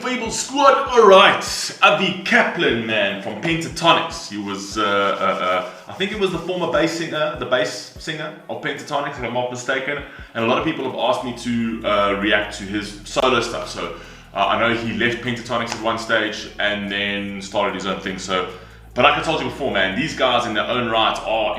Fable squad. Alright, Avi Kaplan, man, from Pentatonics. He was, I think it was the former bass singer of Pentatonics, if I'm not mistaken. And a lot of people have asked me to react to his solo stuff. So I know he left Pentatonics at one stage and then started his own thing. So, but like I told you before, man, these guys in their own right are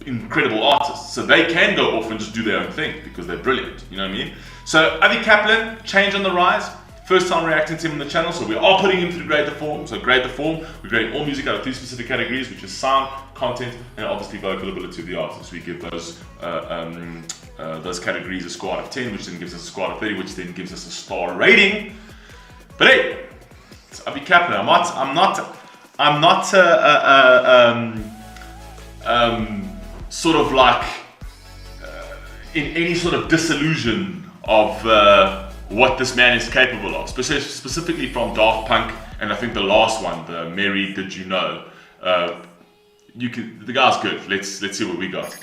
incredible artists. So they can go off and just do their own thing because they're brilliant. You know what I mean? So Avi Kaplan, change on the rise. First time reacting to him on the channel, so we are putting him through Grade the Form. So Grade the Form, we're grading all music out of 3 specific categories, which is sound, content, and obviously vocal ability of the artist. We give those categories a score out of 10, which then gives us a score out of 30, which then gives us a star rating. But hey, it's Avi Kaplan. I'm not sort of like in any sort of disillusion of what this man is capable of, specifically from Daft Punk, and I think the last one, the Mary Did You Know. The guy's good. Let's see what we got.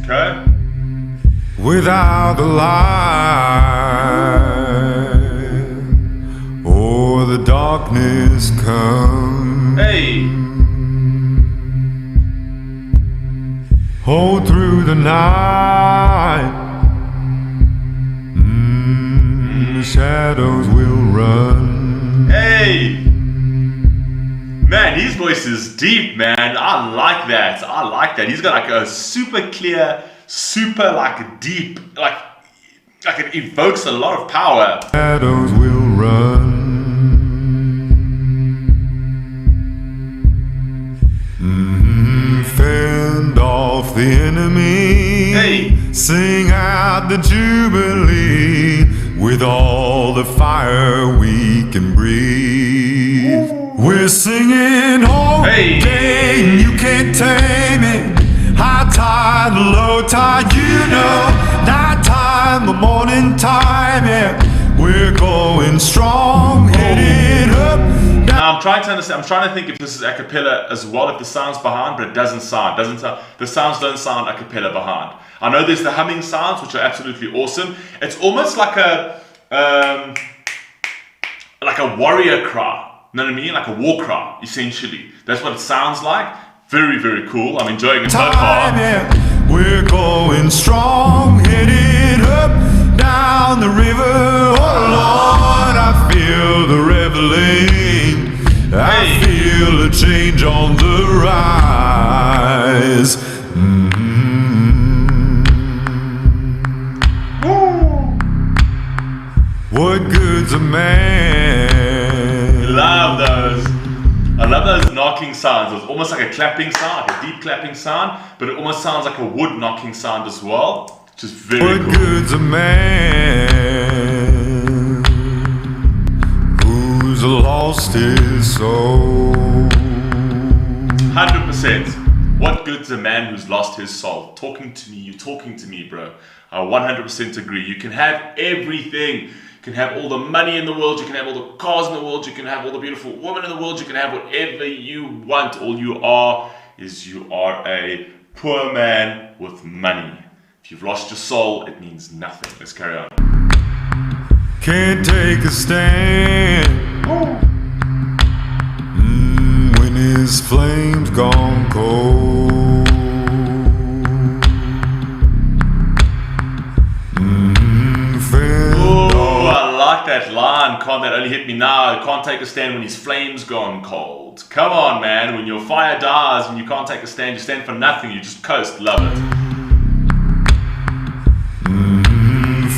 Okay. Without the light or the darkness come, Hey. hold through the night, the shadows will run. Hey. Man, his voice is deep, man. I like that. He's got like a super clear, super like deep, like it evokes a lot of power. Shadows will run. Fend off the enemy. Hey. Sing out the jubilee with all the fire we can breathe. We're singing all Hey. day and you can't tame it. High tide, low tide, you know. Night time, the morning time, yeah. We're going strong, headed up. Now I'm trying to understand. I'm trying to think if this is a cappella as well, if the sound's behind, but it doesn't sound. The sounds don't sound a cappella behind. I know there's the humming sounds, which are absolutely awesome. It's almost like a warrior cry. You know what I mean? Like a war cry, essentially. That's what it sounds like. Very, very cool. I'm enjoying it so far. Yeah. We're going strong, headed up, down the river. Oh Lord, I feel the reveling. I feel a change on the rise. What good's a man? Love those. I love those knocking sounds. It's almost like a clapping sound, like a deep clapping sound, but it almost sounds like a wood knocking sound as well. Just very cool. What good's a man who's lost his soul? 100%. What good's a man who's lost his soul? Talking to me, you're talking to me, bro. I 100% agree. You can have everything. You can have all the money in the world, you can have all the cars in the world, you can have all the beautiful women in the world, you can have whatever you want. All you are is you are a poor man with money. If you've lost your soul, it means nothing. Let's carry on. Can't take a stand when his flame's gone cold. That line, can't that only hit me now? Can't take a stand when his flame's gone cold. Come on, man, when your fire dies and you can't take a stand, you stand for nothing, you just coast. Love it.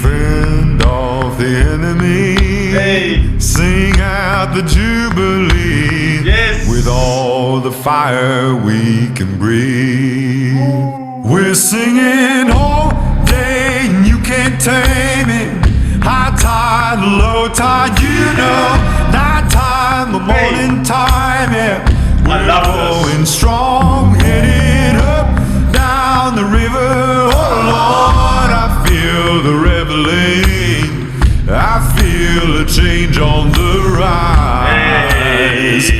Fend off the enemy. Hey. Sing out the jubilee. Yes. With all the fire we can breathe. We're singing all day and you can't tame it. High tide, low tide, you know. Night time, the morning time, yeah. We're going strong, headed up, down the river. Oh Lord, I feel the reveling. I feel a a change on the rise.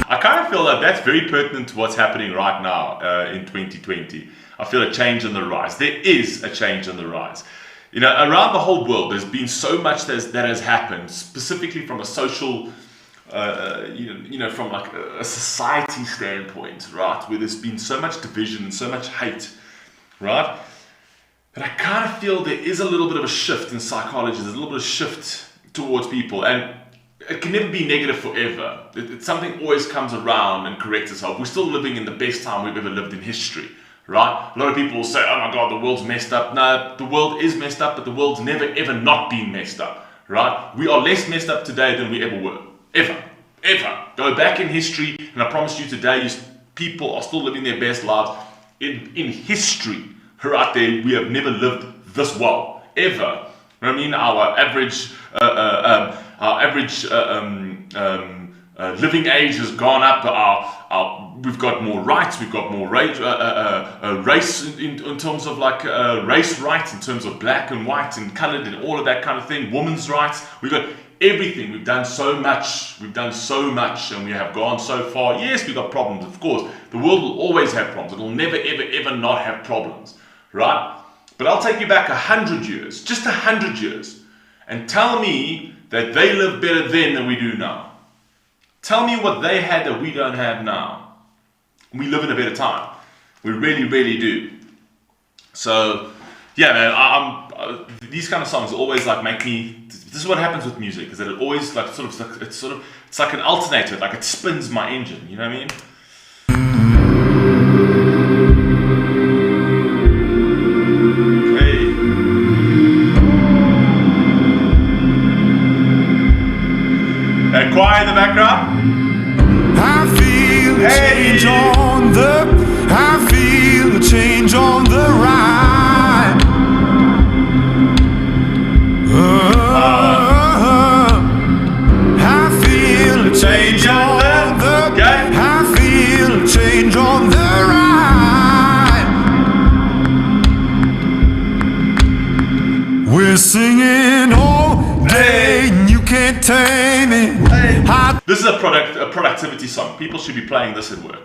I kind of feel that that's very pertinent to what's happening right now in 2020. I feel a change on the rise. There is a change on the rise. You know, around the whole world, there's been so much that has happened, specifically from a social, from like a society standpoint, right? Where there's been so much division and so much hate, right? But I kind of feel there is a little bit of a shift in psychology. There's a little bit of shift towards people, and it can never be negative forever. It's something always comes around and corrects itself. We're still living in the best time we've ever lived in history, right? A lot of people will say, oh my God, the world's messed up. No, the world is messed up, but the world's never ever not been messed up, right? We are less messed up today than we ever were. Ever. Go back in history, and I promise you today, people are still living their best lives. In history, right there, we have never lived this well, ever. You know what I mean? Our average living age has gone up. We've got more rights. We've got more race in terms of like race rights, in terms of black and white and coloured and all of that kind of thing. Women's rights. We've got everything. We've done so much, and we have gone so far. Yes, we've got problems, of course. The world will always have problems. It will never, ever, ever not have problems, right? But I'll take you back 100 years, just 100 years, and tell me that they live better then than we do now. Tell me what they had that we don't have now. We live in a better time. We really, really do. So, yeah, man, these kind of songs always like make me. This is what happens with music, is that it always like it's like an alternator, like it spins my engine. You know what I mean? Hey, choir in the background. I feel a change on I feel a change on the rise. I feel a change on I feel a change on the rise. We're singing all day, and you can't tame it. This is a productivity song. People should be playing this at work.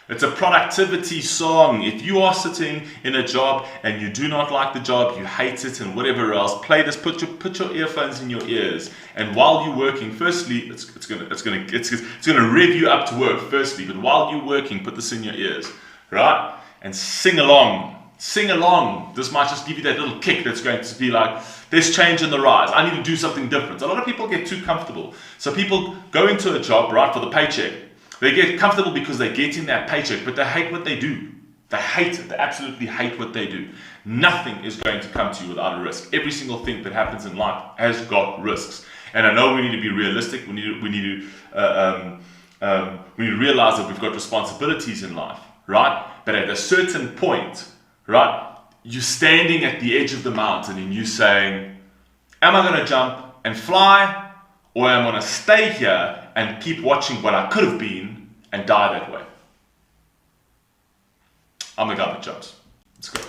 It's a productivity song. If you are sitting in a job and you do not like the job, you hate it and whatever else, play this. Put your earphones in your ears, and while you're working, firstly, it's gonna rev you up to work. Firstly, but while you're working, put this in your ears, right? And sing along. Sing along. This might just give you that little kick that's going to be like, there's change in the rise. I need to do something different. A lot of people get too comfortable. So people go into a job, right, for the paycheck. They get comfortable because they get in that paycheck, but they hate what they do. They hate it. They absolutely hate what they do. Nothing is going to come to you without a risk. Every single thing that happens in life has got risks. And I know we need to be realistic. We need to realize that we've got responsibilities in life, right? But at a certain point, right, you're standing at the edge of the mountain and you're saying, am I going to jump and fly, or am I going to stay here and keep watching what I could have been and die that way? I'm the guy that jumps. Let's go.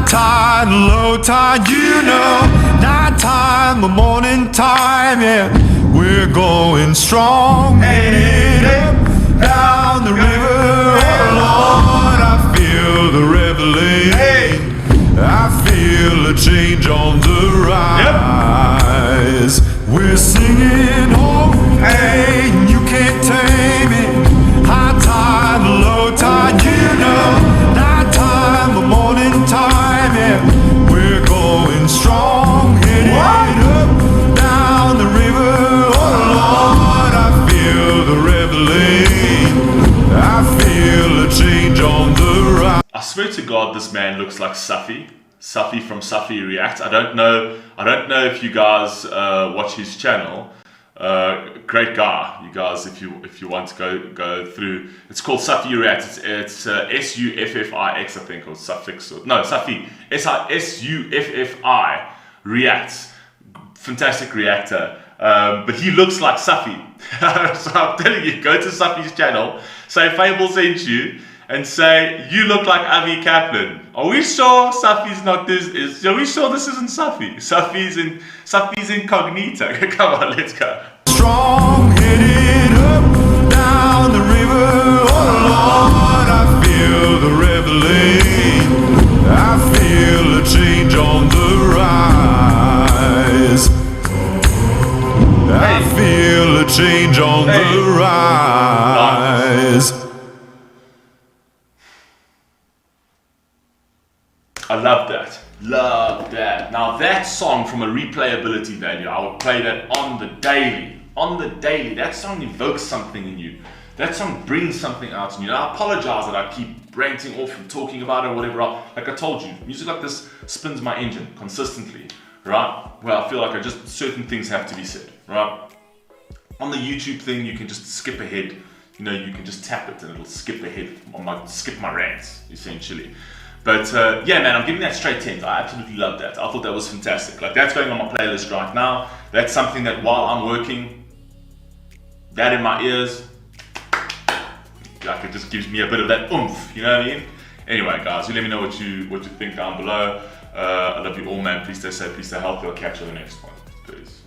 Tide, low tide, you know, night time or morning time, yeah. We're going strong, headed up, down the river. Oh Lord, I feel the revelation. I feel a change on the rise. We're singing, oh, hey, you can't tame it. High tide, low tide, you know, night time or morning time, yeah. We're going strong, headed up, down the river. Oh Lord, I feel the revelation. I feel a change on the rise. I swear to God, this man looks like Safi from Safi Reacts. I don't know if you guys watch his channel. Great guy, you guys. If you want to go through, it's called Safi Reacts. It's Suffix, I think, or suffix. No, Safi, Suffi Reacts. Fantastic reactor. But he looks like Safi. So I'm telling you, go to Safi's channel, say Fable sent you, and say, you look like Avi Kaplan. Are we sure Safi's not this? Are we sure this isn't Safi? Safi's incognito. Come on, let's go. Strong headed up down the river. Oh Lord, I feel the reveling. I feel a change on the rise. I feel a change on the rise. I love that. Love that. Now that song, from a replayability value, I would play that on the daily. On the daily. That song evokes something in you. That song brings something out in you. Now, I apologize that I keep ranting off and talking about it or whatever. Like I told you, music like this spins my engine consistently, right? Where I feel like certain things have to be said, right? On the YouTube thing, you can just skip ahead. You know, you can just tap it and it'll skip ahead, skip my rants, essentially. But yeah, man, I'm giving that straight 10. I absolutely love that. I thought that was fantastic. Like, that's going on my playlist right now. That's something that while I'm working, that in my ears, like, it just gives me a bit of that oomph, you know what I mean? Anyway, guys, you let me know what you think down below. I love you all, man. Please stay safe, please stay healthy. I'll catch you on the next one. Peace.